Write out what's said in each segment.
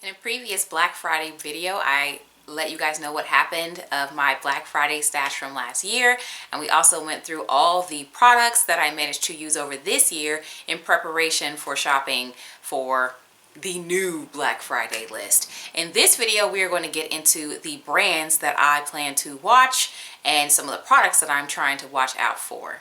In a previous Black Friday video, I let you guys know what happened of my Black Friday stash from last year, and we also went through all the products that I managed to use over this year in preparation for shopping for the new Black Friday list. In this video, we are going to get into the brands that I plan to watch and some of the products that I'm trying to watch out for.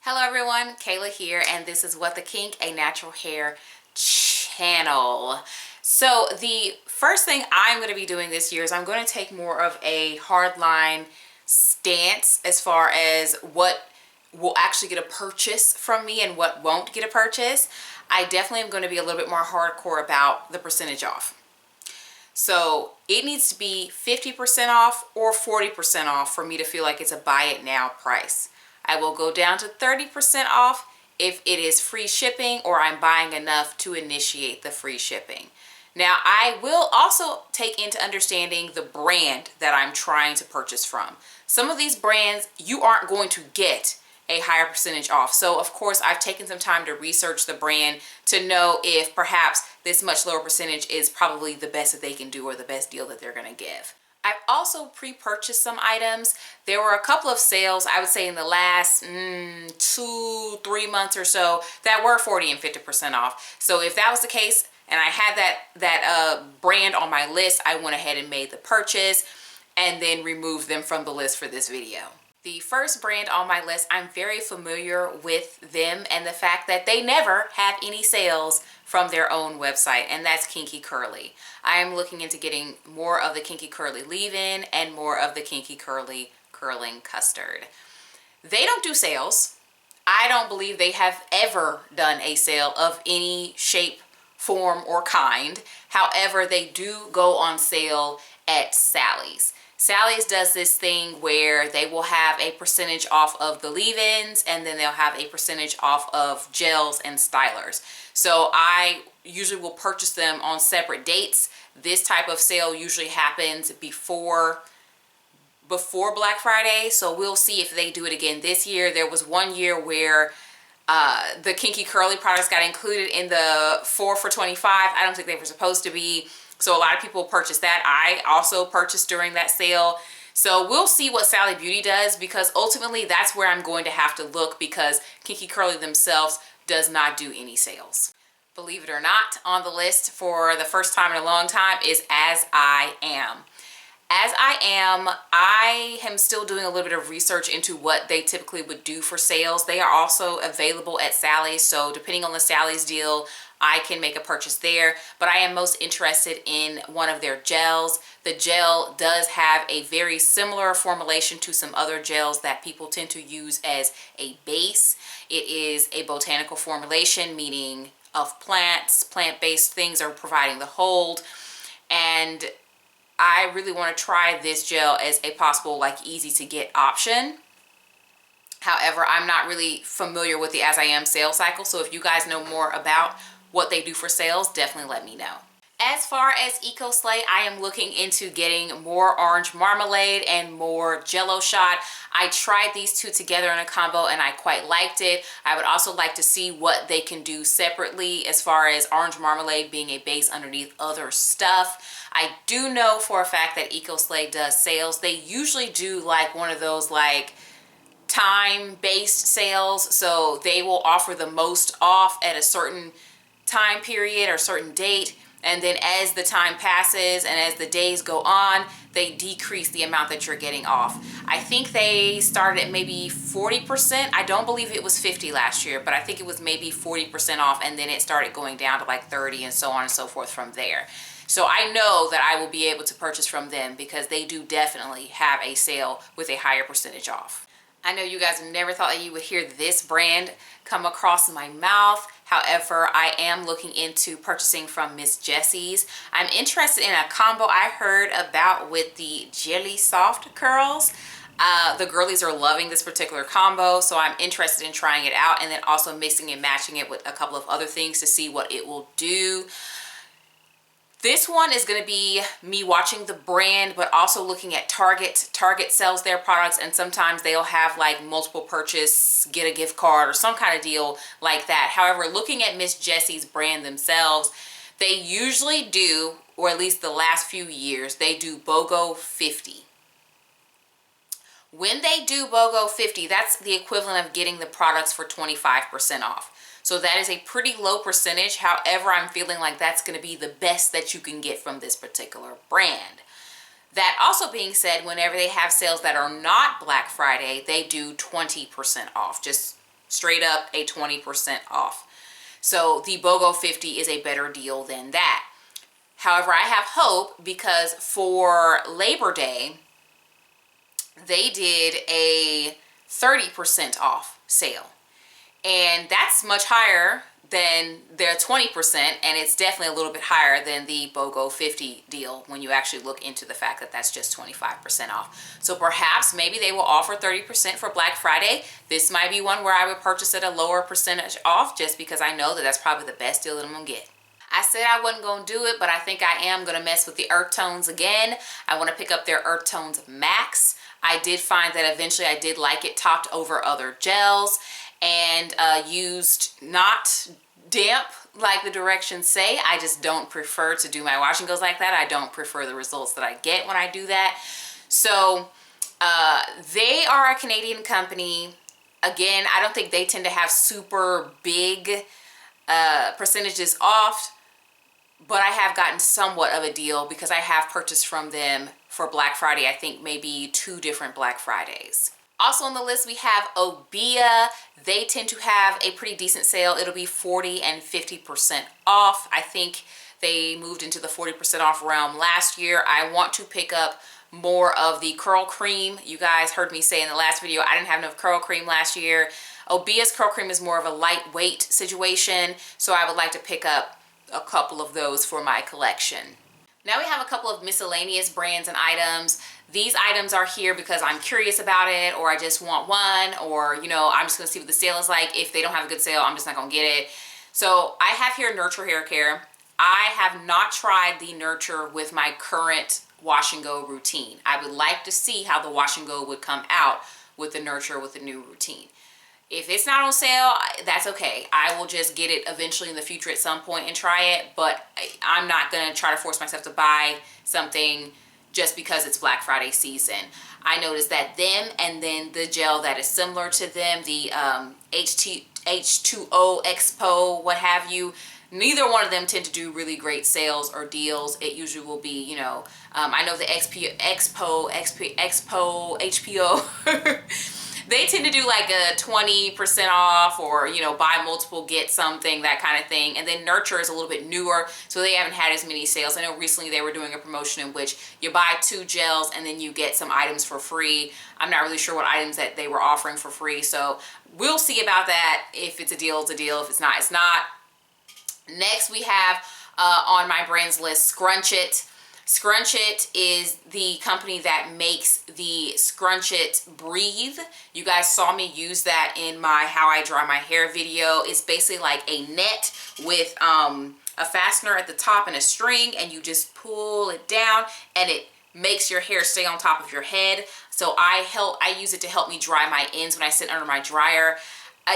Hello everyone, Kayla here, and this is What the Kink, a natural hair channel. So the first thing I'm going to be doing this year is I'm going to take more of a hardline stance as far as what will actually get a purchase from me and what won't get a purchase. I definitely am going to be a little bit more hardcore about the percentage off. So it needs to be 50% off or 40% off for me to feel like it's a buy it now price. I will go down to 30% off if it is free shipping or I'm buying enough to initiate the free shipping. Now, I will also take into understanding the brand that I'm trying to purchase from. Some of these brands, you aren't going to get a higher percentage off. So, of course, I've taken some time to research the brand to know if perhaps this much lower percentage is probably the best that they can do or the best deal that they're going to give. I've also pre-purchased some items. There were a couple of sales, I would say in the last 2-3 months or so, that were 40 and 50% off. So if that was the case and I had that brand on my list, I went ahead and made the purchase and then removed them from the list for this video. The first brand on my list, I'm very familiar with them and the fact that they never have any sales from their own website, and that's Kinky Curly. I am looking into getting more of the Kinky Curly leave-in and more of the Kinky Curly curling custard. They don't do sales. I don't believe they have ever done a sale of any shape, form, or kind. However, they do go on sale at Sally's. Sally's does this thing where they will have a percentage off of the leave-ins and then they'll have a percentage off of gels and stylers. So I usually will purchase them on separate dates. This type of sale usually happens before Black Friday, so we'll see if they do it again this year. There was one year where the Kinky Curly products got included in the 4 for $25. I don't think they were supposed to be. So a lot of people purchased that. I also purchased during that sale. So we'll see what Sally Beauty does, because ultimately that's where I'm going to have to look, because Kinky Curly themselves does not do any sales. Believe it or not, on the list for the first time in a long time is As I Am. As I am still doing a little bit of research into what they typically would do for sales. They are also available at Sally's, so depending on the Sally's deal, I can make a purchase there, but I am most interested in one of their gels. The gel does have a very similar formulation to some other gels that people tend to use as a base. It is a botanical formulation, meaning of plants, plant-based things are providing the hold, and I really want to try this gel as a possible easy to get option. However, I'm not really familiar with the As I Am sales cycle, so if you guys know more about what they do for sales, definitely let me know. As far as Eco Slay, I am looking into getting more orange marmalade and more Jello shot. I tried these two together in a combo and I quite liked it. I would also like to see what they can do separately as far as orange marmalade being a base underneath other stuff. I do know for a fact that Eco Slay does sales. They usually do one of those time-based sales, so they will offer the most off at a certain time period or certain date, and then as the time passes and as the days go on, they decrease the amount that you're getting off. I think they started at maybe 40%. I don't believe it was 50 last year, but I think it was maybe 40% off, and then it started going down to 30 and so on and so forth from there. So I know that I will be able to purchase from them because they do definitely have a sale with a higher percentage off. I know you guys never thought that you would hear this brand come across my mouth. However, I am looking into purchasing from Miss Jessie's. I'm interested in a combo I heard about with the Jelly Soft Curls. The girlies are loving this particular combo, so I'm interested in trying it out and then also mixing and matching it with a couple of other things to see what it will do. This one is going to be me watching the brand, but also looking at Target. Target sells their products, and sometimes they'll have like multiple purchase, get a gift card, or some kind of deal like that. However, looking at Miss Jessie's brand themselves, they usually do, or at least the last few years, they do BOGO 50. When they do BOGO 50, that's the equivalent of getting the products for 25% off. So that is a pretty low percentage. However, I'm feeling like that's going to be the best that you can get from this particular brand. That also being said, whenever they have sales that are not Black Friday, they do 20% off, just straight up a 20% off. So the BOGO 50 is a better deal than that. However, I have hope because for Labor Day, they did a 30% off sale. And that's much higher than their 20%, and it's definitely a little bit higher than the BOGO 50 deal when you actually look into the fact that that's just 25% off. So perhaps maybe they will offer 30% for Black Friday. This might be one where I would purchase at a lower percentage off just because I know that that's probably the best deal that I'm gonna get. I said I wasn't going to do it, but I think I am going to mess with the Earth Tones again. I want to pick up their Earth Tones Max. I did find that eventually I did like it topped over other gels, and used not damp like the directions say. I just don't prefer to do my washing goes like that. I don't prefer the results that I get when I do that. So they are a Canadian company. Again, I don't think they tend to have super big percentages off, but I have gotten somewhat of a deal because I have purchased from them for Black Friday. I think maybe 2 different Black Fridays. Also on the list, we have Obeah. They tend to have a pretty decent sale. It'll be 40 and 50% off. I think they moved into the 40% off realm last year. I want to pick up more of the curl cream. You guys heard me say in the last video, I didn't have enough curl cream last year. Obeah's curl cream is more of a lightweight situation, so I would like to pick up a couple of those for my collection. Now we have a couple of miscellaneous brands and items. These items are here because I'm curious about it, or I just want one, or you know, I'm just gonna see what the sale is like. If they don't have a good sale, I'm just not gonna get it. So I have here Nurture Hair Care. I have not tried the Nurture with my current wash and go routine. I would like to see how the wash and go would come out with the Nurture with the new routine. If it's not on sale, that's okay. I will just get it eventually in the future at some point and try it, but I'm not gonna try to force myself to buy something just because it's Black Friday season. I noticed that them and then the gel that is similar to them, the H2O Expo, what have you, neither one of them tend to do really great sales or deals. It usually will be, you know, I know the Expo, HPO, they tend to do like a 20% off, or, you know, buy multiple, get something, that kind of thing. And then Nurture is a little bit newer, so they haven't had as many sales. I know recently they were doing a promotion in which you buy 2 gels and then you get some items for free. I'm not really sure what items that they were offering for free, so we'll see about that. If it's a deal, it's a deal. If it's not, it's not. Next we have on my brands list Scrunch It. Scrunch It is the company that makes the Scrunch It Breathe. You guys saw me use that in my how I dry my hair video. It's basically like a net with a fastener at the top and a string, and you just pull it down and it makes your hair stay on top of your head. So I use it to help me dry my ends when I sit under my dryer.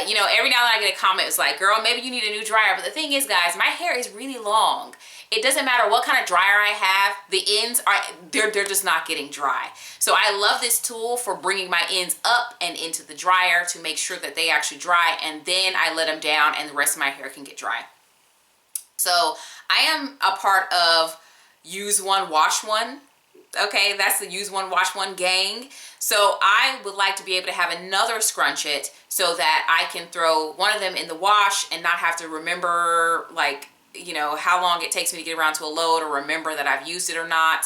You know, every now and then I get a comment, it's like, girl, maybe you need a new dryer. But the thing is, guys, my hair is really long. It doesn't matter what kind of dryer I have, the ends are, they're just not getting dry. So I love this tool for bringing my ends up and into the dryer to make sure that they actually dry, and then I let them down and the rest of my hair can get dry. So I am a part of Use One, Wash One. Okay, that's the Use One, Wash One gang. So I would like to be able to have another Scrunch It so that I can throw one of them in the wash and not have to remember, like, you know, how long it takes me to get around to a load, or remember that I've used it or not.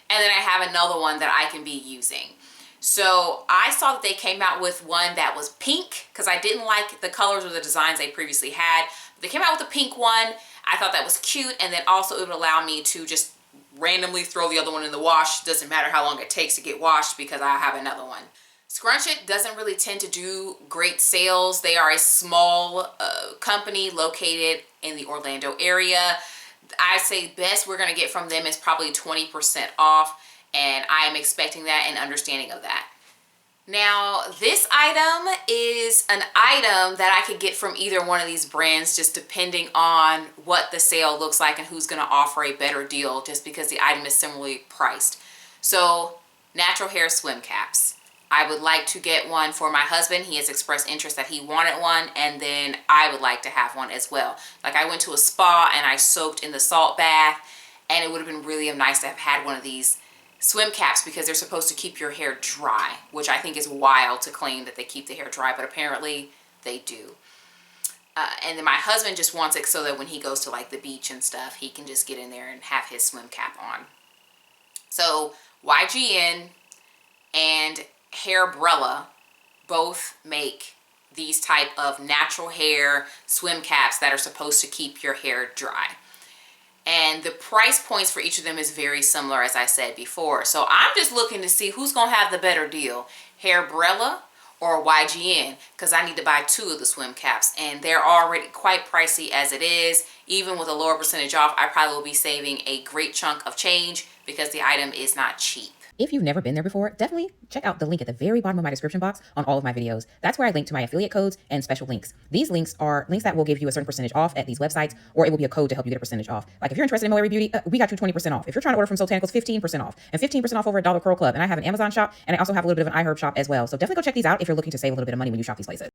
And then I have another one that I can be using. So I saw that they came out with one that was pink, because I didn't like the colors or the designs they previously had. They came out with a pink one. I thought that was cute, and then also it would allow me to just randomly throw the other one in the wash. Doesn't matter how long it takes to get washed because I have another one. Scrunch It doesn't really tend to do great sales. They are a small company located in the Orlando area. I say best we're going to get from them is probably 20% off, and I am expecting that and understanding of that. Now, this item is an item that I could get from either one of these brands, just depending on what the sale looks like and who's going to offer a better deal, just because the item is similarly priced. So, natural hair swim caps. I would like to get one for my husband. He has expressed interest that he wanted one, and then I would like to have one as well. Like, I went to a spa and I soaked in the salt bath, and it would have been really nice to have had one of these swim caps, because they're supposed to keep your hair dry, which I think is wild to claim that they keep the hair dry, but apparently they do. And then my husband just wants it so that when he goes to like the beach and stuff, he can just get in there and have his swim cap on. So YGN and Hairbrella both make these type of natural hair swim caps that are supposed to keep your hair dry. And the price points for each of them is very similar, as I said before. So I'm just looking to see who's going to have the better deal, Hairbrella or YGN, because I need to buy 2 of the swim caps. And they're already quite pricey as it is. Even with a lower percentage off, I probably will be saving a great chunk of change because the item is not cheap. If you've never been there before, definitely check out the link at the very bottom of my description box on all of my videos. That's where I link to my affiliate codes and special links. These links are links that will give you a certain percentage off at these websites, or it will be a code to help you get a percentage off. Like if you're interested in Moe Beauty, we got you 20% off. If you're trying to order from Soultanicals, 15% off, and 15% off over at Dollar Curl Club. And I have an Amazon shop, and I also have a little bit of an iHerb shop as well. So definitely go check these out if you're looking to save a little bit of money when you shop these places.